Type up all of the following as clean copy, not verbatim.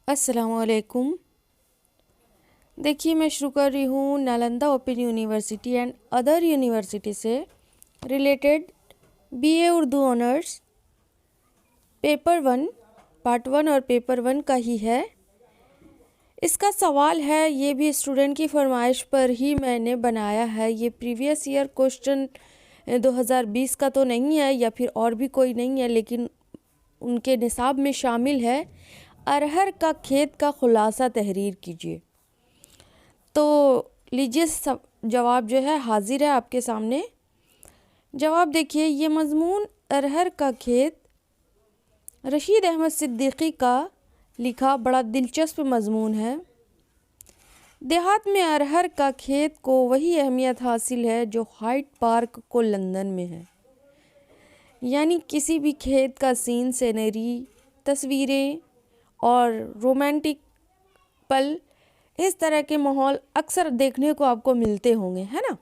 السلام علیکم۔ دیکھیے میں شروع کر رہی ہوں Nalanda open university and other university سے related B A Urdu honours paper 1 part 1 اور پیپر 1 کا ہی ہے۔ اس کا سوال ہے، یہ بھی اسٹوڈنٹ کی فرمائش پر ہی میں نے بنایا ہے، یہ پریویس ایئر کوشچن 2020 کا تو نہیں ہے یا پھر اور بھی کوئی نہیں ہے، لیکن ان کے نصاب میں شامل ہے۔ ارہر کا کھیت کا خلاصہ تحریر کیجیے۔ تو لیجیے جواب جو ہے حاضر ہے آپ کے سامنے۔ جواب دیکھیے، یہ مضمون ارہر کا کھیت رشید احمد صدیقی کا لکھا بڑا دلچسپ مضمون ہے۔ دیہات میں ارہر کا کھیت کو وہی اہمیت حاصل ہے جو ہائیڈ پارک کو لندن میں ہے۔ یعنی کسی بھی کھیت کا سین، سینری، تصویریں اور رومانٹک پل، اس طرح کے ماحول اکثر دیکھنے کو آپ کو ملتے ہوں گے، ہے نا۔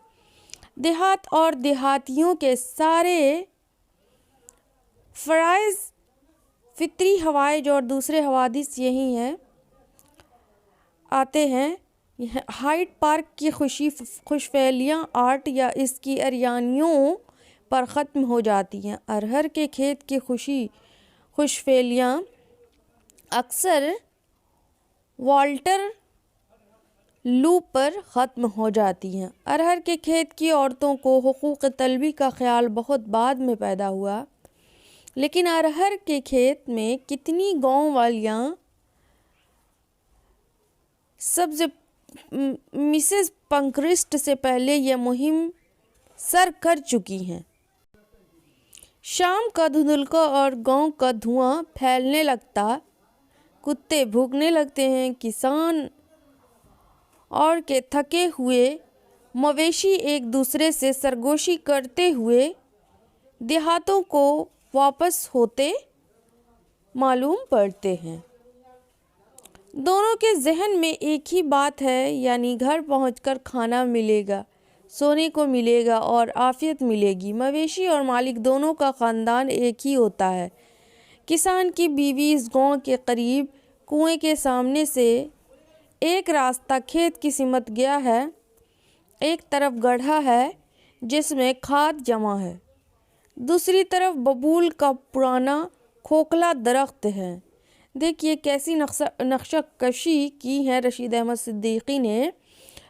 دیہات اور دیہاتیوں کے سارے فرائض، فطری ہوائج اور دوسرے حوادث یہی ہیں آتے ہیں۔ ہائیڈ پارک کی خوش فعلیاں آرٹ یا اس کی اریانیوں پر ختم ہو جاتی ہیں۔ ارہر کے کھیت کی خوش فعلیاں اکثر والٹر لو پر ختم ہو جاتی ہیں۔ ارہر کے کھیت کی عورتوں کو حقوق طلبی کا خیال بہت بعد میں پیدا ہوا، لیکن ارہر کے کھیت میں کتنی گاؤں والیاں سبز مسز پنکھرسٹ سے پہلے یہ مہم سر کر چکی ہیں۔ شام کا دھندلکا اور گاؤں کا دھواں پھیلنے لگتا، کتے بھونکنے لگتے ہیں، کسان اور کے تھکے ہوئے مویشی ایک دوسرے سے سرگوشی کرتے ہوئے دیہاتوں کو واپس ہوتے معلوم پڑتے ہیں۔ دونوں کے ذہن میں ایک ہی بات ہے، یعنی گھر پہنچ کر کھانا ملے گا، سونے کو ملے گا اور عافیت ملے گی۔ مویشی اور مالک دونوں کا خاندان ایک ہی ہوتا ہے۔ کسان کی بیوی اس گاؤں کے قریب کنویں کے سامنے سے ایک راستہ کھیت کی سمت گیا ہے۔ ایک طرف گڑھا ہے جس میں کھاد جمع ہے، دوسری طرف ببول کا پرانا کھوکھلا درخت ہے۔ دیکھیے کیسی نقشہ کشی کی ہے رشید احمد صدیقی نے۔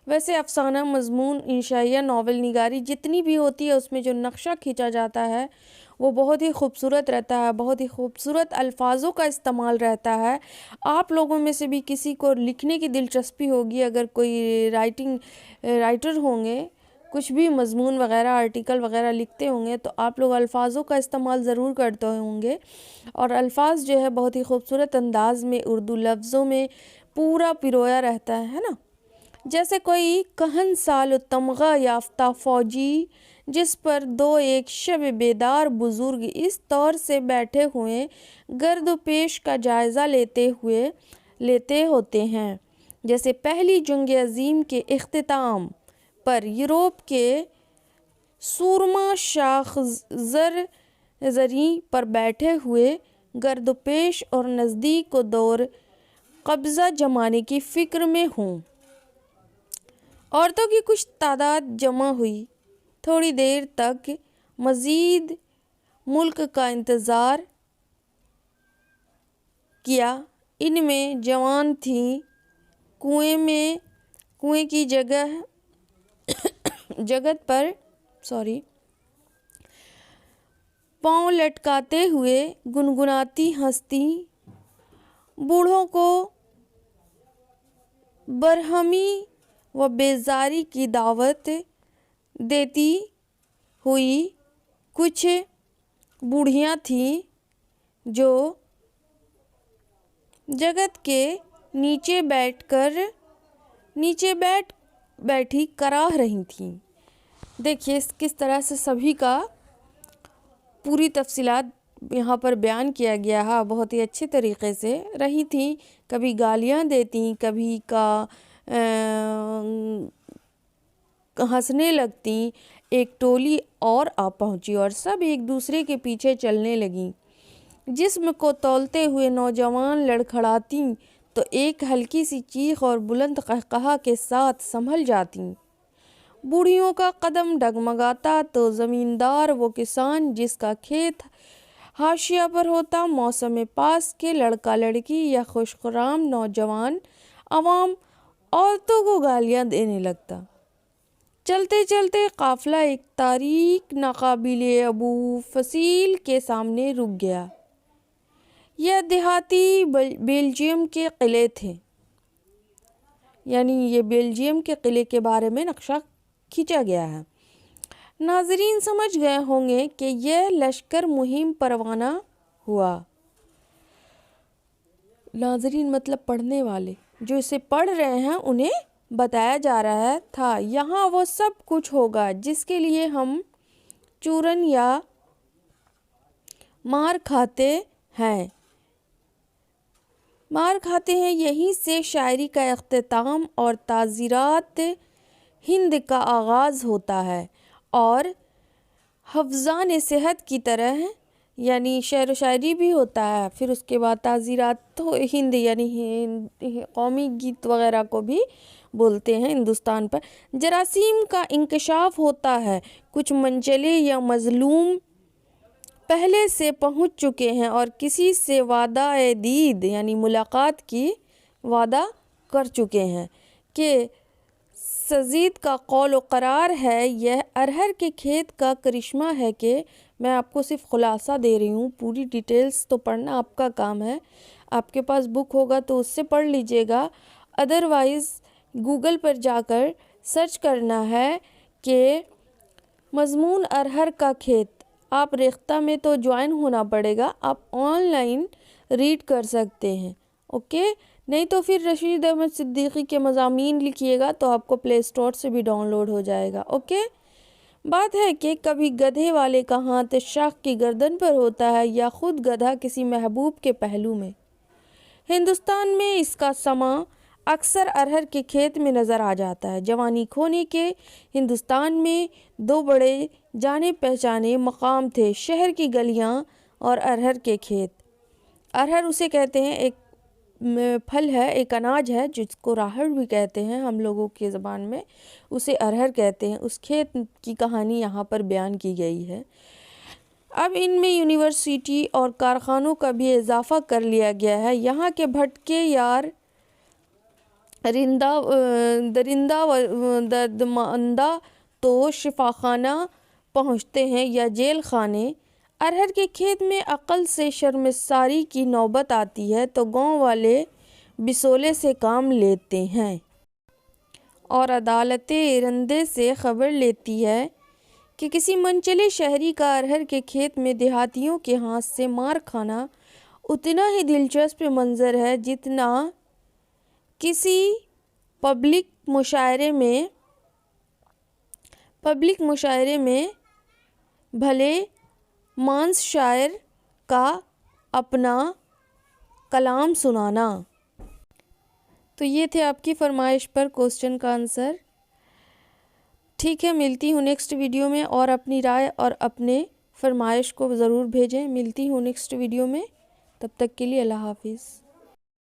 ویسے افسانہ، مضمون، انشائیہ، ناول نگاری جتنی بھی ہوتی ہے، اس میں جو نقشہ کھینچا جاتا ہے وہ بہت ہی خوبصورت رہتا ہے، بہت ہی خوبصورت الفاظوں کا استعمال رہتا ہے۔ آپ لوگوں میں سے بھی کسی کو لکھنے کی دلچسپی ہوگی، اگر کوئی رائٹر ہوں گے، کچھ بھی مضمون وغیرہ، آرٹیکل وغیرہ لکھتے ہوں گے، تو آپ لوگ الفاظوں کا استعمال ضرور کرتے ہوں گے، اور الفاظ جو ہے بہت ہی خوبصورت انداز میں اردو لفظوں میں پورا پرویا رہتا ہے نا۔ جیسے کوئی کہن سال و تمغہ یافتہ فوجی جس پر دو ایک شب بیدار بزرگ اس طور سے بیٹھے ہوئے گرد و پیش کا جائزہ لیتے ہوتے ہیں، جیسے پہلی جنگ عظیم کے اختتام پر یورپ کے سورما شاخ زریں پر بیٹھے ہوئے گرد و پیش اور نزدیک و دور قبضہ جمانے کی فکر میں ہوں۔ عورتوں کی کچھ تعداد جمع ہوئی، تھوڑی دیر تک مزید ملک کا انتظار کیا۔ ان میں جوان تھیں، کنویں کی جگت پر پاؤں لٹکاتے ہوئے گنگناتی ہنستی، بوڑھوں کو برہمی و بیزاری کی دعوت دیتی ہوئی کچھ بوڑھیاں تھیں جو جگت کے نیچے بیٹھی کراہ رہی تھیں۔ دیکھیے کس طرح سے سبھی کا پوری تفصیلات یہاں پر بیان کیا گیا ہے، بہت ہی اچھے طریقے سے رہی تھیں۔ کبھی گالیاں دیتی، کبھی کا ہنسنے لگتی۔ ایک ٹولی اور آ پہنچی اور سب ایک دوسرے کے پیچھے چلنے لگیں۔ جسم کو تولتے ہوئے نوجوان لڑکھڑاتیں تو ایک ہلکی سی چیخ اور بلند قہقہا کے ساتھ سنبھل جاتیں۔ بوڑھیوں کا قدم ڈگمگاتا تو زمیندار وہ کسان جس کا کھیت حاشیہ پر ہوتا، موسم پاس کے لڑکا لڑکی یا خوشخرام نوجوان عوام عورتوں کو گالیاں دینے لگتا۔ چلتے چلتے قافلہ ایک تاریک ناقابل عبور فصیل کے سامنے رک گیا۔ یہ دیہاتی بیلجیم کے قلعے تھے، یعنی یہ بیلجیم کے قلعے کے بارے میں نقشہ کھینچا گیا ہے۔ ناظرین سمجھ گئے ہوں گے کہ یہ لشکر مہم پروانہ ہوا۔ ناظرین مطلب پڑھنے والے، جو اسے پڑھ رہے ہیں انہیں بتایا جا رہا تھا یہاں وہ سب کچھ ہوگا جس کے لیے ہم چورن یا مار کھاتے ہیں۔ یہیں سے شاعری کا اختتام اور تعزیرات ہند کا آغاز ہوتا ہے، اور حفظان صحت کی طرح یعنی شعر و شاعری بھی ہوتا ہے، پھر اس کے بعد تعزیرات ہند یعنی قومی گیت وغیرہ کو بھی بولتے ہیں ہندوستان پر۔ جراثیم کا انکشاف ہوتا ہے، کچھ منچلے یا مظلوم پہلے سے پہنچ چکے ہیں اور کسی سے وعدہ دید یعنی ملاقات کی وعدہ کر چکے ہیں کہ سزید کا قول و قرار ہے۔ یہ ارہر کے کھیت کا کرشمہ ہے کہ میں آپ کو صرف خلاصہ دے رہی ہوں، پوری ڈیٹیلز تو پڑھنا آپ کا کام ہے۔ آپ کے پاس بک ہوگا تو اس سے پڑھ لیجئے گا، ادروائز گوگل پر جا کر سرچ کرنا ہے کہ مضمون ارہر کا کھیت۔ آپ ریختہ میں تو جوائن ہونا پڑے گا، آپ آن لائن ریڈ کر سکتے ہیں، اوکے؟ نہیں تو پھر رشید احمد صدیقی کے مضامین لکھیے گا تو آپ کو پلے اسٹور سے بھی ڈاؤن لوڈ ہو جائے گا، اوکے؟ بات ہے کہ کبھی گدھے والے کا ہاتھ شاخ کی گردن پر ہوتا ہے یا خود گدھا کسی محبوب کے پہلو میں۔ ہندوستان میں اس کا سماں اکثر ارہر کے کھیت میں نظر آ جاتا ہے۔ جوانی کھونے کے ہندوستان میں دو بڑے جانے پہچانے مقام تھے، شہر کی گلیاں اور ارہر کے کھیت۔ ارہر اسے کہتے ہیں، ایک پھل ہے، ایک اناج ہے جس کو راہڑ بھی کہتے ہیں ہم لوگوں کی زبان میں، اسے ارہر کہتے ہیں۔ اس کھیت کی کہانی یہاں پر بیان کی گئی ہے۔ اب ان میں یونیورسٹی اور کارخانوں کا بھی اضافہ کر لیا گیا ہے۔ یہاں کے بھٹکے یار درندہ و دردمندہ تو شفاخانہ پہنچتے ہیں یا جیل خانے۔ ارہر کے کھیت میں عقل سے شرمساری کی نوبت آتی ہے تو گاؤں والے بسولے سے کام لیتے ہیں اور عدالت ایرندے سے خبر لیتی ہے کہ کسی منچلے شہری کا ارہر کے کھیت میں دیہاتیوں کے ہاتھ سے مار کھانا اتنا ہی دلچسپ منظر ہے جتنا کسی پبلک مشاعرے میں بھلے مانس شاعر کا اپنا کلام سنانا۔ تو یہ تھے آپ کی فرمائش پر کوسچن کا آنسر۔ ٹھیک ہے، ملتی ہوں نیکسٹ ویڈیو میں، اور اپنی رائے اور اپنے فرمائش کو ضرور بھیجیں۔ ملتی ہوں نیکسٹ ویڈیو میں، تب تک کے لیے اللہ حافظ۔